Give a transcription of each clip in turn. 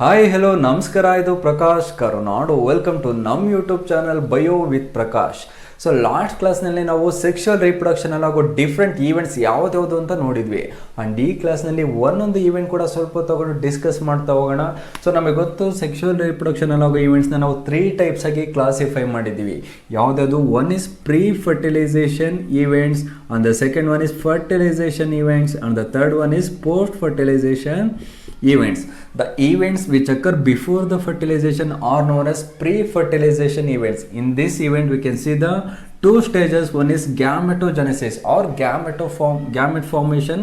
Hi hello ನಮಸ್ಕಾರ, ಇದು ಪ್ರಕಾಶ್ ಕರುನಾಡು. Welcome to ನಮ್ಮ YouTube channel bio with Prakash. So last ಕ್ಲಾಸ್ನಲ್ಲಿ ನಾವು ಸೆಕ್ಷುವಲ್ ರೀಪ್ರೊಡಕ್ಷನಲ್ಲಿ ಆಗೋ ಡಿಫ್ರೆಂಟ್ ಈವೆಂಟ್ಸ್ ಯಾವ್ದು ಅಂತ ನೋಡಿದ್ವಿ. ಆ್ಯಂಡ್ ಈ ಕ್ಲಾಸ್ನಲ್ಲಿ ಒಂದೊಂದು ಈವೆಂಟ್ ಕೂಡ ಸ್ವಲ್ಪ ತಗೊಂಡು ಡಿಸ್ಕಸ್ ಮಾಡ್ತಾ ಹೋಗೋಣ. ಸೊ ನಮಗೆ ಗೊತ್ತು ಸೆಕ್ಷುವಲ್ ರೀಪ್ರೊಡಕ್ಷನಲ್ಲಿ ಆಗೋ ಈವೆಂಟ್ಸ್ನ ನಾವು 3 ಟೈಪ್ಸ್ ಆಗಿ ಕ್ಲಾಸಿಫೈ ಮಾಡಿದ್ದೀವಿ. ಯಾವುದಾದ್ರು one is pre fertilisation events, and the second one is fertilisation events, and the third one is post fertilisation events. The events which occur before the fertilization are known as pre-fertilization events. In this event we can see the two stages. One is gametogenesis or gamete formation,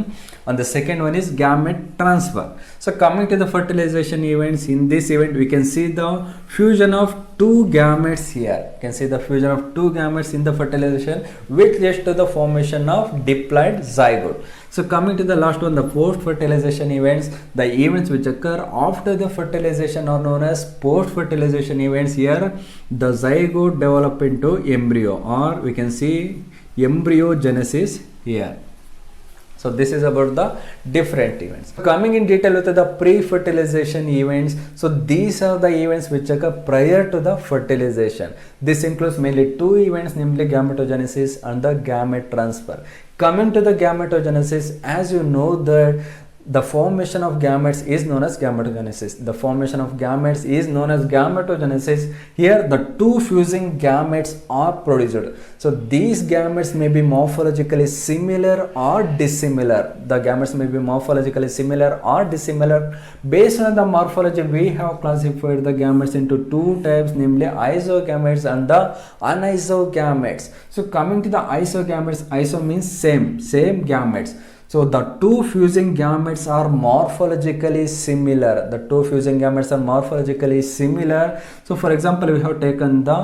and the second one is gamete transfer. So coming to the fertilization events, in this event we can see the fusion of two gametes here. You can see the fusion of two gametes in the fertilization, which leads to the formation of diploid zygote. So coming to the last one, the post fertilization events. The events which occur after the fertilization are known as post fertilization events. Here the zygote develop into embryo, or we can see embryogenesis here. So this is about the different events. Coming in detail with the pre-fertilization events. So these are the events which occur prior to the fertilization. This includes mainly two events, namely gametogenesis and the gamete transfer. Coming to the gametogenesis, as you know that the formation of gametes is known as gametogenesis. The formation of gametes is known as gametogenesis. Here the two fusing gametes are produced. So these gametes may be morphologically similar or dissimilar. The gametes may be morphologically similar or dissimilar. Based on the morphology, we have classified the gametes into two types, namely isogametes and the anisogametes. So coming to the isogametes, iso means same gametes. So the two fusing gametes are morphologically similar. The two fusing gametes are morphologically similar. So for example, we have taken the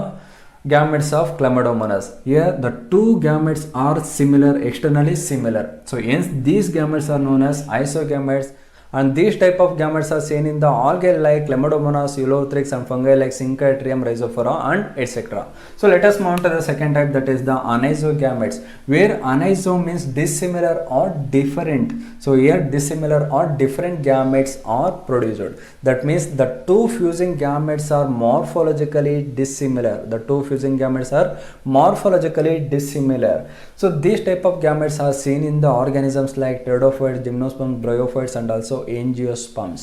gametes of Chlamydomonas. Here the two gametes are similar, externally similar. So hence these gametes are known as isogametes. And these type of gametes are seen in the algae like Chlamydomonas, Ulothrix, and fungi like Synghytrium, Rhizophora, and etc. So let us move on to the second type, that is the anisogametes, where aniso means dissimilar or different. So here dissimilar or different gametes are produced. That means the two fusing gametes are morphologically dissimilar. The two fusing gametes are morphologically dissimilar. So these type of gametes are seen in the organisms like pteridophytes, gymnosperms, bryophytes, and also angiosperms.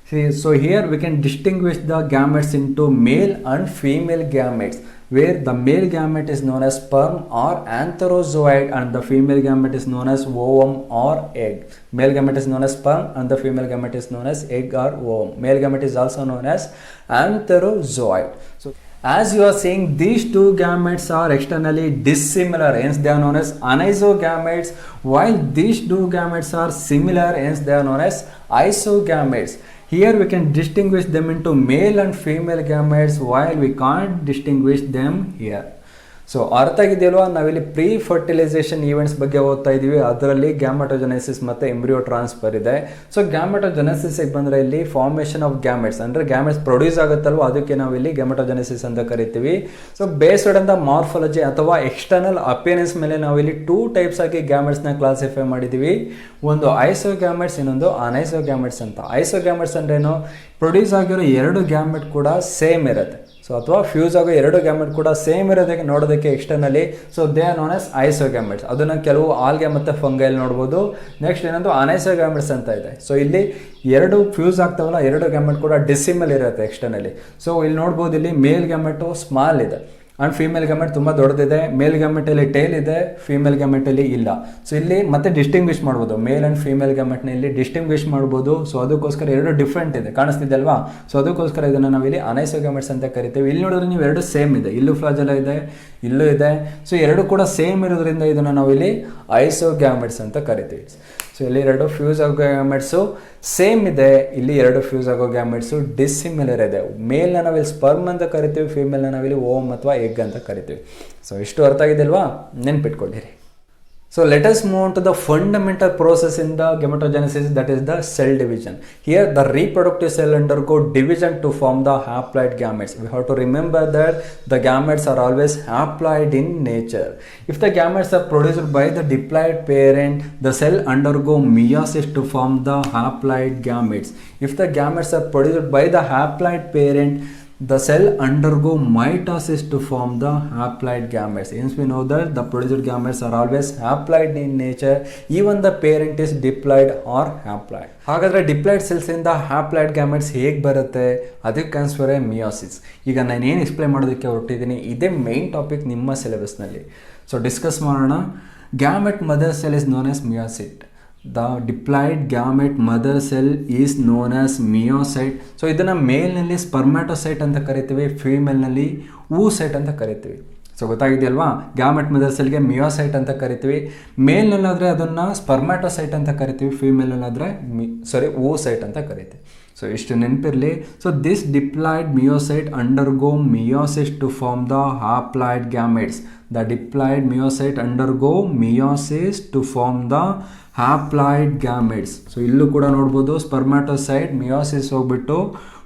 See, so here we can distinguish the gametes into male and female gametes, where the male gamete is known as sperm or antherozoid, and the female gamete is known as ovum or egg. Male gamete is known as sperm and the female gamete is known as egg or ovum. Male gamete is also known as antherozoid. So as you are seeing, these two gametes are externally dissimilar, hence they are known as anisogametes, while these two gametes are similar, hence they are known as isogametes. Here we can distinguish them into male and female gametes, while we can't distinguish them here. So ಅರ್ಥ ಆಗಿದೆಯಲ್ವಾ? ನಾವಿಲ್ಲಿ pre fertilisation events ಬಗ್ಗೆ ಓದ್ತಾ ಇದ್ದೀವಿ. ಅದರಲ್ಲಿ ಗ್ಯಾಮೆಟೋಜೆನೆಸಿಸ್ ಮತ್ತು embryo transfer ಇದೆ. So ಗ್ಯಾಮೆಟೋಜೆನೆಸಿಸ್ಗೆ ಬಂದರೆ ಇಲ್ಲಿ ಫಾರ್ಮೇಷನ್ ಆಫ್ ಗ್ಯಾಮೆಟ್ಸ್, ಅಂದರೆ ಗ್ಯಾಮೆಟ್ಸ್ ಪ್ರೊಡ್ಯೂಸ್ ಆಗುತ್ತಲ್ವ, ಅದಕ್ಕೆ ನಾವಿಲ್ಲಿ ಗ್ಯಾಮೆಟೋಜೆನೆಸಿಸ್ ಅಂತ ಕರಿತೀವಿ. So based on the morphology ಅಥವಾ ಎಕ್ಸ್ಟರ್ನಲ್ ಅಪಿಯರೆನ್ಸ್ ಮೇಲೆ ನಾವಿಲ್ಲಿ ಟೂ ಟೈಪ್ಸ್ ಆಗಿ ಗ್ಯಾಮೆಟ್ಸ್ನ ಕ್ಲಾಸಿಫೈ ಮಾಡಿದ್ದೀವಿ. ಒಂದು ಐಸೋಗ್ಯಾಮೆಟ್ಸ್, ಇನ್ನೊಂದು ಅನೈಸೋಗ್ಯಾಮೆಟ್ಸ್ ಅಂತ. ಐಸೋಗ್ಯಾಮೆಟ್ಸ್ ಅಂದ್ರೇನು? ಪ್ರೊಡ್ಯೂಸ್ ಆಗಿರೋ ಎರಡು ಗ್ಯಾಮೆಟ್ ಕೂಡ ಸೇಮ್ ಇರುತ್ತೆ. ಸೊ ಅಥವಾ ಫ್ಯೂಸ್ ಆಗೋ ಎರಡು ಗ್ಯಾಮೆಟ್ ಕೂಡ ಸೇಮ್ ಇರೋದಕ್ಕೆ ನೋಡೋದಕ್ಕೆ externally. So they are known as isogametes. ಅದನ್ನು ಕೆಲವು ಆಲ್ಗೆ ಮತ್ತು ಫಂಗೈಲ್ ನೋಡ್ಬೋದು. ನೆಕ್ಸ್ಟ್ ಇನ್ನೊಂದು ಅನೈಸೋಗ್ಯಾಮೆಟ್ಸ್ ಅಂತ ಇದೆ. ಸೊ ಇಲ್ಲಿ ಎರಡು ಫ್ಯೂಸ್ ಆಗ್ತಾವಲ್ಲ, ಎರಡು ಗ್ಯಾಮೆಟ್ ಕೂಡ ಡಿಸಿಮಲ್ ಇರುತ್ತೆ ಎಕ್ಸ್ಟರ್ನಲಿ. ಸೊ ಇಲ್ಲಿ ನೋಡ್ಬೋದು, ಇಲ್ಲಿ ಮೇಲ್ ಗ್ಯಾಮೆಟು ಸ್ಮಾಲ್ ಇದೆ ಆ್ಯಂಡ್ ಫೀಮೇಲ್ ಗ್ಯಾಮೆಟ್ ತುಂಬ ದೊಡ್ಡದಿದೆ. ಮೇಲ್ ಗ್ಯಾಮೆಟಲ್ಲಿ ಟೇಲ್ ಇದೆ, ಫೀಮೇಲ್ ಗ್ಯಾಮೆಟಲ್ಲಿ ಇಲ್ಲ. ಸೊ ಇಲ್ಲಿ ಮತ್ತೆ ಡಿಸ್ಟಿಂಗ್ವಿಷ್ ಮಾಡ್ಬೋದು, ಮೇಲ್ ಆ್ಯಂಡ್ ಫೀಮೇಲ್ ಗ್ಯಾಮೆಟ್ನ ಇಲ್ಲಿ ಡಿಸ್ಟಿಂಗ್ವಿಷ್ ಮಾಡ್ಬೋದು. ಸೊ ಅದಕ್ಕೋಸ್ಕರ ಎರಡು ಡಿಫ್ರೆಂಟ್ ಇದೆ, ಕಾಣಿಸ್ತಿದೆ ಅಲ್ವಾ? ಸೊ ಅದಕ್ಕೋಸ್ಕರ ಇದನ್ನು ನಾವಿಲ್ಲಿ ಅನೈಸೋಗ್ಯಾಮೆಟ್ಸ್ ಅಂತ ಕರಿತೀವಿ. ಇಲ್ಲಿ ನೋಡಿದ್ರೆ ನೀವು ಎರಡು ಸೇಮ್ ಇದೆ, ಇಲ್ಲೂ ಫ್ಲಾಜೆಲ್ಲ ಇದೆ, ಇಲ್ಲೂ ಇದೆ. ಸೊ ಎರಡು ಕೂಡ ಸೇಮ್ ಇರೋದ್ರಿಂದ ಇದನ್ನು ನಾವಿಲ್ಲಿ ಐಸೋಗ್ಯಾಮೆಟ್ಸ್ ಅಂತ ಕರಿತೀವಿ. ಸೊ ಇಲ್ಲಿ ಎರಡು ಫ್ಯೂಸ್ ಆಗೋ ಗ್ಯಾಮೆಟ್ಸು ಸೇಮ್ ಇದೆ, ಇಲ್ಲಿ ಎರಡು ಫ್ಯೂಸ್ ಆಗೋ ಗ್ಯಾಮೆಟ್ಸು ಡಿಸ್ಸಿಮಿಲರ್ ಇದೆ. ಮೇಲ್ನ ನಾವಿಲ್ಲಿ ಸ್ಪರ್ಮ್ ಅಂತ ಕರಿತೀವಿ, ಫೀಮೇಲ್ನ ನಾವಿಲ್ಲಿ ಓಮ್ ಅಥವಾ ಎಗ್ ಅಂತ ಕರಿತೀವಿ. ಸೊ ಇಷ್ಟು ಅರ್ಥ ಆಗಿದೆ ಅಲ್ವಾ? ನೆನ್ಪಿಟ್ಕೊಂಡಿರಿ. So let us move on to the fundamental process in the gametogenesis, that is the cell division. Here the reproductive cell undergo division to form the haploid gametes. We have to remember that the gametes are always haploid in nature. If the gametes are produced by the diploid parent, the cell undergo meiosis to form the haploid gametes. If the gametes are produced by the haploid parent, the cell undergo mitosis to form the haploid gametes. Hence we know that the produced gametes are always haploid in nature, even the parent is diploid or haploid. ಹಾಗಾದರೆ diploid ಸೆಲ್ಸಿಂದ haploid gametes ಹೇಗೆ ಬರುತ್ತೆ, ಅದಕ್ಕೆ ಆನ್ಸರೇ meiosis. ಈಗ ನಾನು ಏನು explain ಮಾಡೋದಕ್ಕೆ ಹೊರಟಿದ್ದೀನಿ, ಇದೇ main topic ನಿಮ್ಮ ಸಿಲೆಬಸ್ನಲ್ಲಿ. ಸೊ ಡಿಸ್ಕಸ್ ಮಾಡೋಣ. Gamete mother cell is known as meiocyte. The diploid gamete mother cell is known as meiocyte. So ಇದನ್ನು ಮೇಲ್ನಲ್ಲಿ ಸ್ಪರ್ಮ್ಯಾಟೋಸೈಟ್ ಅಂತ ಕರಿತೀವಿ, ಫೀಮೇಲ್ನಲ್ಲಿ ಊಸೈಟ್ ಅಂತ ಕರಿತೀವಿ. ಸೊ ಗೊತ್ತಾಗಿದೆಯಲ್ವಾ, ಗ್ಯಾಮೆಟ್ ಮದರ್ ಸೆಲ್ಗೆ ಮಿಯೋಸೈಟ್ ಅಂತ ಕರಿತೀವಿ, ಮೇಲ್ನಲ್ಲಾದರೆ ಅದನ್ನು ಸ್ಪರ್ಮ್ಯಾಟೋಸೈಟ್ ಅಂತ ಕರಿತೀವಿ, ಫೀಮೇಲಲ್ಲಾದರೆ ಊಸೈಟ್ ಅಂತ ಕರಿತೀವಿ. ಸೊ ಇಷ್ಟು ನೆನಪಿರಲಿ. So this diploid meiocyte undergo meiosis to form the haploid gametes. The diploid meiocyte undergo meiosis to form the haploid gametes. So ಇಲ್ಲೂ ಕೂಡ ನೋಡ್ಬೋದು, ಸ್ಪರ್ಮ್ಯಾಟೋಸೈಟ್ ಮಿಯೋಸಿಸ್ ಹೋಗ್ಬಿಟ್ಟು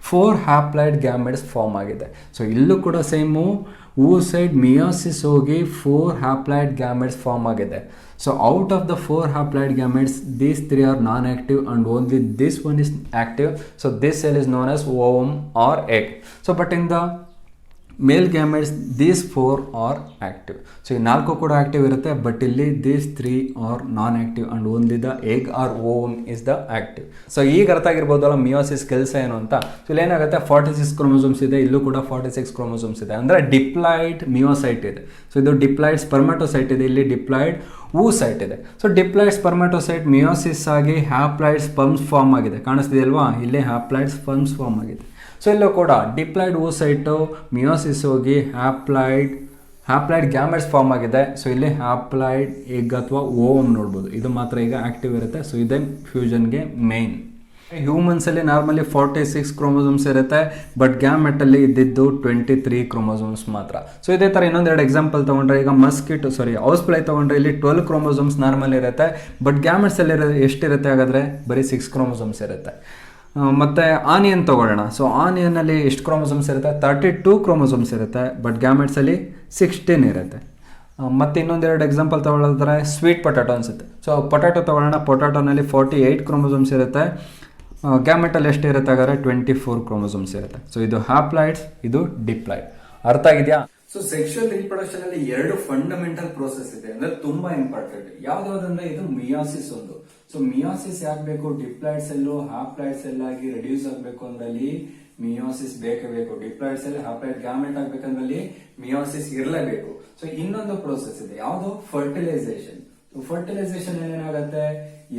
4 ಹ್ಯಾಪ್ಲಾಯ್ಡ್ ಗ್ಯಾಮೆಟ್ಸ್ ಫಾರ್ಮ್ ಆಗಿದೆ. ಸೊ ಇಲ್ಲೂ ಕೂಡ ಸೇಮು, oocyte ಮಿಯೋಸಿಸ್ ಹೋಗಿ 4 haploid gametes form ಆಗಿದೆ. So out of the 4 haploid gametes, these 3 are non-active and only this one is active. So this cell is known as ovum or egg. So but in the male gametes these 4 are active. So ಈ 4 ಕೂಡ active ಇರುತ್ತೆ, but ಇಲ್ಲಿ these 3 are non active and only the egg or ovum is the active. So ಈಗ ಅರ್ಥ ಆಗಿರ್ಬೋದಲ್ಲ meiosis ಕೆಲಸ ಏನು ಅಂತ. So ಇಲ್ಲಿ ಏನಾಗುತ್ತೆ, 46 ಕ್ರೋಮೋಸೋಮ್ಸ್ ಇದೆ, ಇಲ್ಲೂ ಕೂಡ 46 ಕ್ರೋಮೋಸೋಮ್ಸ್ ಇದೆ, ಅಂದರೆ ಡಿಪ್ಲಾಯ್ಡ್ ಮಿಯೋಸೈಟ್ ಇದೆ. ಸೊ ಇದು ಡಿಪ್ಲಾಯ್ಡ್ ಸ್ಪರ್ಮ್ಯಾಟೋಸೈಟ್ ಇದೆ, ಇಲ್ಲಿ ಡಿಪ್ಲಾಯ್ಡ್ ಊಸೈಟ್ ಇದೆ. ಸೊ ಡಿಪ್ಲಾಯ್ಡ್ ಸ್ಪರ್ಮ್ಯಾಟೋಸೈಟ್ ಮಿಯೋಸಿಸ್ ಆಗಿ ಹ್ಯಾಪ್ಲಾಯ್ಡ್ ಸ್ಪರ್ಮ್ಸ್ ಫಾರ್ಮ್ ಆಗಿದೆ, ಕಾಣಿಸ್ತಿದೆಯಲ್ವಾ, ಇಲ್ಲಿ ಹ್ಯಾಪ್ಲಾಯ್ಡ್ ಸ್ಪರ್ಮ್ಸ್ ಫಾರ್ಮ್ ಆಗಿದೆ. ಸೊ ಇಲ್ಲೂ ಕೂಡ ಡಿಪ್ಲಾಯ್ಡ್ ಊಸೈಟು ಮಿಯೋಸಿಸ್ ಹೋಗಿ ಹ್ಯಾಪ್ಲಾಯ್ಡ್ ಗ್ಯಾಮೆಟ್ಸ್ ಫಾರ್ಮ್ ಆಗಿದೆ. ಸೊ ಇಲ್ಲಿ ಹ್ಯಾಪ್ಲಾಯ್ಡ್ ಎಗ್ ಅಥವಾ ಓವಮ್ ನೋಡ್ಬೋದು, ಇದು ಮಾತ್ರ ಈಗ ಆ್ಯಕ್ಟಿವ್ ಇರುತ್ತೆ. ಸೊ ಇದೇ ಫ್ಯೂಷನ್ಗೆ ಮೇನ್. ಹ್ಯೂಮನ್ಸಲ್ಲಿ ನಾರ್ಮಲಿ 46 ಕ್ರೋಮೋಸೋಮ್ಸ್ ಇರುತ್ತೆ, ಬಟ್ ಗ್ಯಾಮೆಟಲ್ಲಿ ಇದ್ದಿದ್ದು 23 ಕ್ರೋಮೋಸೋಮ್ಸ್ ಮಾತ್ರ. ಸೊ ಇದೇ ಥರ ಇನ್ನೊಂದೆರಡು ಎಕ್ಸಾಂಪಲ್ ತೊಗೊಂಡ್ರೆ, ಈಗ ಹೌಸ್ ಫ್ಲೈ ತೊಗೊಂಡ್ರೆ ಇಲ್ಲಿ 12 ಕ್ರೋಮೋಸೋಮ್ಸ್ ನಾರ್ಮಲ್ ಇರುತ್ತೆ, ಬಟ್ ಗ್ಯಾಮೆಟ್ಸಲ್ಲಿ ಎಷ್ಟಿರುತ್ತೆ ಹಾಗಾದರೆ, ಬರೀ 6 ಕ್ರೋಮೋಸೋಮ್ಸ್ ಇರುತ್ತೆ. ಮತ್ತು ಆನಿಯನ್ ತೊಗೊಳ್ಳೋಣ. ಸೊ ಆನಿಯನ್ನಲ್ಲಿ ಎಷ್ಟು ಕ್ರೋಮೋಸೋಮ್ಸ್ ಇರುತ್ತೆ, 32 ಕ್ರೋಮೋಸೋಮ್ಸ್ ಇರುತ್ತೆ, ಬಟ್ ಗ್ಯಾಮೆಟ್ಸಲ್ಲಿ 16 ಇರುತ್ತೆ. ಮತ್ತು ಇನ್ನೊಂದೆರಡು ಎಕ್ಸಾಂಪಲ್ ತೊಗೊಳ್ಳೋದ್ರೆ ಸ್ವೀಟ್ ಪೊಟ್ಯಾಟೊ ಅನಿಸುತ್ತೆ. ಸೊ ಪೊಟ್ಯಾಟೊ ತೊಗೊಳ್ಳೋಣ, ಪೊಟ್ಯಾಟೊನಲ್ಲಿ 48 ಕ್ರೋಮೋಸೋಮ್ಸ್ ಇರುತ್ತೆ, ಗ್ಯಾಮೆಟಲ್ಲಿ ಎಷ್ಟು ಇರುತ್ತೆ ಹಾಗಾದ್ರೆ 24 ಕ್ರೋಮೋಸೋಮ್ಸ್ ಇರುತ್ತೆ. ಸೊ ಇದು ಹ್ಯಾಪ್ಲಾಯ್ಡ್ಸ್, ಇದು ಡಿಪ್ಲಾಯ್ಡ್. ಅರ್ಥ ಆಗಿದೆಯಾ? ಸೊ ಸೆಕ್ಷುವಲ್ ರೀಪ್ರೊಡಕ್ಷನ್ ಅಲ್ಲಿ 2 ಫಂಡಮೆಂಟಲ್ ಪ್ರೋಸೆಸ್ ಇದೆ, ಅಂದ್ರೆ ತುಂಬಾ ಇಂಪಾರ್ಟೆಂಟ್. ಯಾವ್ದಾವ್ದಂದ್ರೆ ಇದು ಮಿಯಾಸಿಸ್ ಒಂದು. ಸೊ ಮಿಯಾಸಿಸ್ ಯಾಕೆ ಬೇಕು, ಡಿಪ್ಲಾಯ್ಡ್ ಸೆಲ್ಲು ಹ್ಯಾಪ್ಲಾಯ್ಡ್ ಸೆಲ್ ಆಗಿ ರೆಡ್ಯೂಸ್ ಆಗಬೇಕು ಅಂದ್ರೆ ಅಲ್ಲಿ ಮಿಯೋಸಿಸ್ ಬೇಕೇ ಬೇಕು. ಡಿಪ್ಲಾಯ್ಡ್ ಸೆಲ್ ಹ್ಯಾಪ್ಲಾಯ್ಡ್ ಗ್ಯಾಮೆಟ್ ಆಗ್ಬೇಕಂದ್ರೆ ಅಲ್ಲಿ ಮಿಯೋಸಿಸ್ ಇರಲೇಬೇಕು. ಸೊ ಇನ್ನೊಂದು ಪ್ರೋಸೆಸ್ ಇದೆ, ಯಾವುದು, ಫರ್ಟಿಲೈಸೇಷನ್. ಫರ್ಟಿಲೈಸೇಷನ್ ಏನಾಗುತ್ತೆ,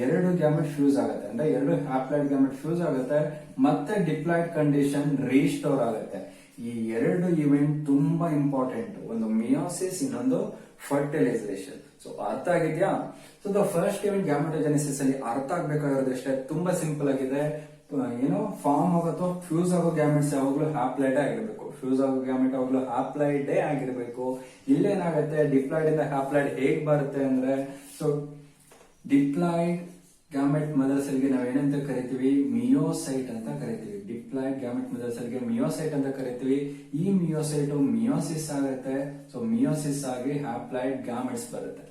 2 ಗ್ಯಾಮೆಟ್ ಫ್ಯೂಸ್ ಆಗುತ್ತೆ, ಅಂದ್ರೆ 2 ಹ್ಯಾಪ್ಲಾಯ್ಡ್ ಗ್ಯಾಮೆಟ್ ಫ್ಯೂಸ್ ಆಗುತ್ತೆ, ಮತ್ತೆ ಡಿಪ್ಲಾಯ್ಡ್ ಕಂಡೀಷನ್ ರೀಸ್ಟೋರ್ ಆಗುತ್ತೆ. ಈ 2 ಇವೆಂಟ್ ತುಂಬಾ ಇಂಪಾರ್ಟೆಂಟ್, ಒಂದು ಮಿಯೋಸಿಸ್, ಇನ್ನೊಂದು ಫರ್ಟಿಲೈಸೇಷನ್. ಸೊ ಅರ್ಥ ಆಗಿದ್ಯಾ? ಸೊ ದ ಫಸ್ಟ್ ಇವೆಂಟ್ ಗ್ಯಾಮೆಟೋಜೆನೆಸಿಸ್ ಅಲ್ಲಿ ಅರ್ಥ ಆಗ್ಬೇಕಾಗಿರೋದು ಅಷ್ಟೇ, ತುಂಬಾ ಸಿಂಪಲ್ ಆಗಿದೆ. ಏನೋ ಫಾರ್ಮ್ ಆಗೋ ಫ್ಯೂಸ್ ಆಗೋ ಗ್ಯಾಮೆಟ್ಸ್ ಯಾವಾಗಲೂ ಹ್ಯಾಪ್ಲಾಯ್ಡ್ ಆಗಿರ್ಬೇಕು, ಫ್ಯೂಸ್ ಆಗೋ ಗ್ಯಾಮೆಟ್ ಯಾವಾಗಲೂ ಹ್ಯಾಪ್ಲಾಯ್ಡೇ ಆಗಿರ್ಬೇಕು. ಇಲ್ಲೇನಾಗುತ್ತೆ, ಡಿಪ್ಲಾಯ್ಡ್ ಇಂದ ಹ್ಯಾಪ್ಲಾಯ್ಡ್ ಹೇಗ್ ಬರುತ್ತೆ ಅಂದ್ರೆ, ಸೊ ಡಿಪ್ಲಾಯ್ಡ್ ಗ್ಯಾಮೆಟ್ ಮದರ್ ಸೆಲ್ಗೆ ನಾವು ಏನಂತ ಕರಿತೀವಿ, ಮಿಯೋಸೈಟ್ ಅಂತ ಕರಿತೀವಿ. ಡಿಪ್ಲಾಯ್ಡ್ ಗ್ಯಾಮೆಟ್ ಮದರ್ ಸೆಲ್ಗೆ ಮಿಯೋಸೈಟ್ ಅಂತ ಕರಿತೀವಿ. ಈ ಮಿಯೋಸೈಟ್ ಮಿಯೋಸಿಸ್ ಆಗುತ್ತೆ. ಸೊ ಮಿಯೋಸಿಸ್ ಆಗಿ ಹ್ಯಾಪ್ಲಾಯ್ಡ್ ಗ್ಯಾಮೆಟ್ಸ್ ಬರುತ್ತೆ.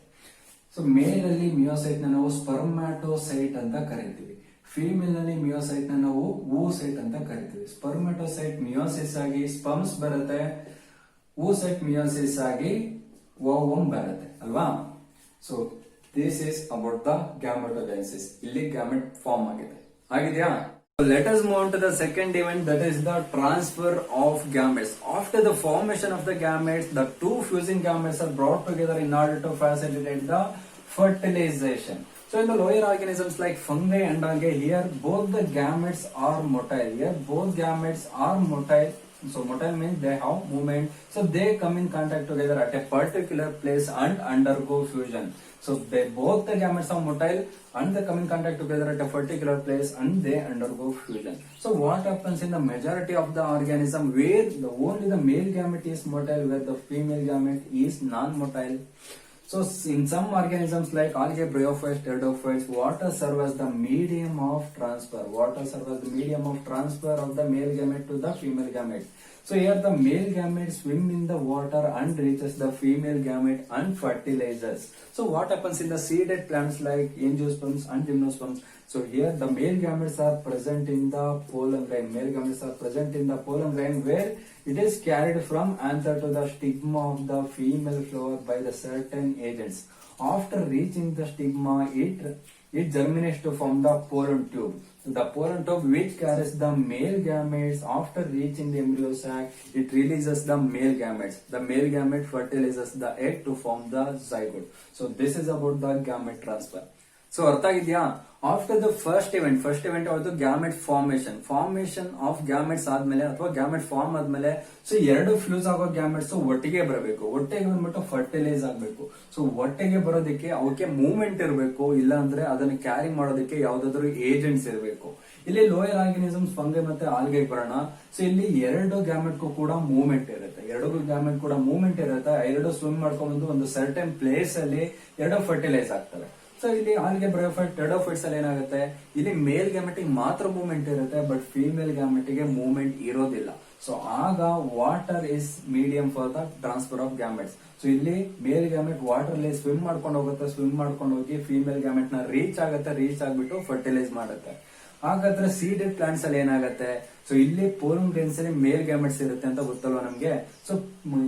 ಸೊ ಮೇಲ್ ಅಲ್ಲಿ ಮಿಯೋಸೈಟ್ ನ ನಾವು ಸ್ಪರ್ಮ್ಯಾಟೋಸೈಟ್ ಅಂತ ಕರಿತೀವಿ, ಫೀಮೇಲ್ ನಲ್ಲಿ ಮಿಯೋಸೈಟ್ ನ ನಾವು ಊಸೈಟ್ ಅಂತ ಕರಿತೀವಿ. ಸ್ಪರ್ಮ್ಯಾಟೋಸೈಟ್ ಮಿಯೋಸಿಸ್ ಆಗಿ ಸ್ಪರ್ಮ್ಸ್ ಬರುತ್ತೆ, ಊಸೈಟ್ ಮಿಯೋಸಿಸ್ ಆಗಿ ಓವಮ್ ಬರುತ್ತೆ ಅಲ್ವಾ. So this is about the gametogenesis. ಇಲ್ಲಿ ಗ್ಯಾಮೆಟ್ ಫಾರ್ಮ್ ಆಗಿದೆಯಾ? Let us move on to the second event, that is the transfer of gametes. After the formation of the gametes, the 2 fusing gametes are brought together in order to facilitate the fertilization. So in the lower organisms like fungi and algae, here both the gametes are motile. Here both gametes are motile. So motile means they have movement. So they come in contact together at a particular place and undergo fusion. So they both the gametes are motile and they come in contact together at a particular place and they undergo fusion. So what happens in the majority of the organism where only the male gamete is motile, where the female gamete is non-motile? So in some organisms like algae, bryophytes, pteridophytes, water serves as the medium of transfer. Water serves as the medium of transfer of the male gamete to the female gamete. So here the male gamete swim in the water and reaches the female gamete and fertilizes. So what happens in the seeded plants like angiosperms and gymnosperms? So here the male gametes are present in the pollen grain. Male gametes are present in the pollen grain where it is carried from anther to the stigma of the female flower by the certain agents. After reaching the stigma, it germinates to form the pollen tube. So the pollen tube which carries the male gametes, after reaching the embryo sac, it releases the male gametes. The male gamete fertilizes the egg to form the zygote. So this is about the gamete transfer. So ಅರ್ಥ ಆಗಿದ್ಯಾ? After the first event ಯಾವುದು? Gamete formation of gametes ಆದ್ಮೇಲೆ ಅಥವಾ gamete form ಆದ್ಮೇಲೆ so ಎರಡು fuse ಆಗೋ gametes ಒಟ್ಟಿಗೆ ಬರಬೇಕು. ಒಟ್ಟಿಗೆ ಬಂದ್ಬಿಟ್ಟು ಫರ್ಟಿಲೈಸ್ ಆಗ್ಬೇಕು. ಸೊ ಒಟ್ಟಿಗೆ ಬರೋದಕ್ಕೆ ಅವಕ್ಕೆ ಮೂವ್ಮೆಂಟ್ ಇರಬೇಕು, ಇಲ್ಲ ಅಂದ್ರೆ ಅದನ್ನ ಕ್ಯಾರಿ ಮಾಡೋದಕ್ಕೆ ಯಾವ್ದಾದ್ರು ಏಜೆಂಟ್ಸ್ ಇರಬೇಕು. ಇಲ್ಲಿ ಲೋಯರ್ ಆರ್ಗನಿಸಮ್ಸ್ ಫಂಗೈ ಮತ್ತೆ ಆಲ್ಗೆ ಬರೋಣ. ಸೊ ಇಲ್ಲಿ ಎರಡು ಗ್ಯಾಮೆಟ್ಗೂ ಕೂಡ ಮೂವ್ಮೆಂಟ್ ಇರುತ್ತೆ. ಎರಡು ಸ್ವಿಮ್ ಮಾಡ್ಕೊಂಡು ಒಂದು ಸರ್ಟನ್ ಪ್ಲೇಸ್ ಅಲ್ಲಿ ಎರಡು ಫರ್ಟಿಲೈಸ್ ಆಗ್ತವೆ. ಸೊ ಇಲ್ಲಿ ಆಲ್ಗೆ ಬ್ರಯೋಫೈಟ್ ಟೆಡೋಫೈಟ್ಸ್ ಅಲ್ಲಿ ಏನಾಗುತ್ತೆ, ಇಲ್ಲಿ ಮೇಲ್ ಗ್ಯಾಮೆಟಿಗೆ ಮಾತ್ರ ಮೂವ್ಮೆಂಟ್ ಇರುತ್ತೆ, ಬಟ್ ಫೀಮೇಲ್ ಗ್ಯಾಮೆಟಿಗೆ ಮೂವ್ಮೆಂಟ್ ಇರೋದಿಲ್ಲ. ಸೊ ಆಗ water is medium for the transfer of gametes. So ಇಲ್ಲಿ ಮೇಲ್ ಗ್ಯಾಮೆಟ್ ವಾಟರ್ ಅಲ್ಲಿ ಸ್ವಿಮ್ ಮಾಡ್ಕೊಂಡು ಹೋಗಿ ಫೀಮೇಲ್ ಗ್ಯಾಮೆಟ್ ನ ರೀಚ್ ಆಗ್ಬಿಟ್ಟು ಫರ್ಟಿಲೈಸ್ ಮಾಡುತ್ತೆ. ಹಾಗಾದ್ರೆ ಸೀಡೆಡ್ ಪ್ಲಾಂಟ್ಸ್ ಅಲ್ಲಿ ಏನಾಗುತ್ತೆ, ಸೊ ಇಲ್ಲಿ ಪೋಲನ್ ಗ್ರೈನ್ಸ್ ಅಲ್ಲಿ ಮೇಲ್ ಗ್ಯಾಮೆಟ್ಸ್ ಇರುತ್ತೆ ಅಂತ ಗೊತ್ತಲ್ವಾ ನಮ್ಗೆ. ಸೊ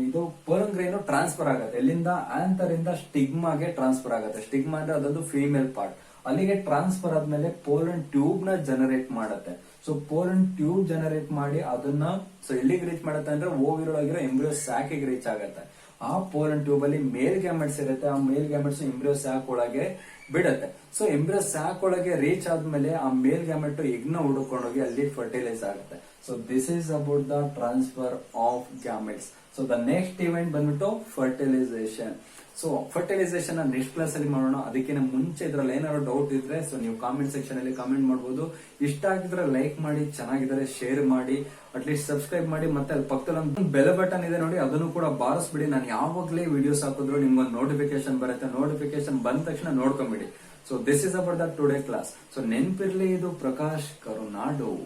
ಇದು ಪೋಲನ್ ಗ್ರೈನ್ ಟ್ರಾನ್ಸ್ಫರ್ ಆಗುತ್ತೆ ಎಲ್ಲಿಂದ, ಆಂಥರ್ ಇಂದ ಸ್ಟಿಗ್ಮಾಗೆ ಟ್ರಾನ್ಸ್ಫರ್ ಆಗುತ್ತೆ. ಸ್ಟಿಗ್ಮಾ ಅಂದ್ರೆ ಅದೊಂದು ಫೀಮೇಲ್ ಪಾರ್ಟ್. ಅಲ್ಲಿಗೆ ಟ್ರಾನ್ಸ್ಫರ್ ಆದ್ಮೇಲೆ ಪೋಲನ್ ಟ್ಯೂಬ್ ನ ಜನರೇಟ್ ಮಾಡುತ್ತೆ. ಸೊ ಪೋಲನ್ ಟ್ಯೂಬ್ ಜನರೇಟ್ ಮಾಡಿ ಅದನ್ನ ಸೊ ಎಲ್ಲಿಗೆ ರೀಚ್ ಮಾಡುತ್ತೆ ಅಂದ್ರೆ ಓವಿರೊಳಗಿರೋ ಎಂಬ್ರಿಯೋ ಸ್ಯಾಕಿಗೆ ರೀಚ್ ಆಗುತ್ತೆ. ಆ ಪೋಲನ್ ಟ್ಯೂಬ್ ಅಲ್ಲಿ ಮೇಲ್ ಗ್ಯಾಮೆಟ್ಸ್ ಇರುತ್ತೆ. ಆ ಮೇಲ್ ಗ್ಯಾಮೆಟ್ಸ್ ಎಂಬ್ರಿಯೋ ಸ್ಯಾಕ್ ಒಳಗೆ ಬಿಡುತ್ತೆ. ಸೊ ಎಂಬ್ರಿಯೋ ಸ್ಯಾಕ್ ಒಳಗೆ ರೀಚ್ ಆದ್ಮೇಲೆ ಆ ಮೇಲ್ ಗ್ಯಾಮೆಟ್ ಎಗ್ ನ ಹುಡುಕೊಂಡೋಗಿ ಅಲ್ಲಿ ಫರ್ಟಿಲೈಸ್ ಆಗುತ್ತೆ. So this is about the transfer of gametes. So the next event ಬಂದ್ಬಿಟ್ಟು fertilisation. So fertilisation next class ಅಲ್ಲಿ ಮಾಡೋಣ. ಅದಕ್ಕಿಂತ ಮುಂಚೆ ಇದ್ರಲ್ಲಿ ಏನಾದ್ರು ಡೌಟ್ ಇದ್ರೆ ಸೊ ನೀವು ಕಾಮೆಂಟ್ ಸೆಕ್ಷನ್ ಅಲ್ಲಿ ಕಾಮೆಂಟ್ ಮಾಡಬಹುದು. ಇಷ್ಟ ಆಗಿದ್ರೆ ಲೈಕ್ ಮಾಡಿ, ಚೆನ್ನಾಗಿದ್ರೆ ಶೇರ್ ಮಾಡಿ, ಅಟ್ಲೀಸ್ಟ್ ಸಬ್ಸ್ಕ್ರೈಬ್ ಮಾಡಿ. ಮತ್ತೆ ಅಲ್ಲಿ ಪಕ್ಕದಲ್ಲಿ ಒಂದು ಬೆಲ್ ಬಟನ್ ಇದೆ ನೋಡಿ, ಅದನ್ನು ಕೂಡ ಬಾರಿಸ್ಬಿಡಿ. ನಾನು ಯಾವಾಗಲೇ ವಿಡಿಯೋಸ್ ಹಾಕಿದ್ರು ನಿಮ್ಗೊಂದು ನೋಟಿಫಿಕೇಶನ್ ಬರುತ್ತೆ. ನೋಟಿಫಿಕೇಶನ್ ಬಂದ ತಕ್ಷಣ ನೋಡ್ಕೊಂಬಿಡಿ. So this is about the today class. So ನೆನ್ಪಿರ್ಲಿ, ಇದು ಪ್ರಕಾಶ್ ಕರುನಾಡು.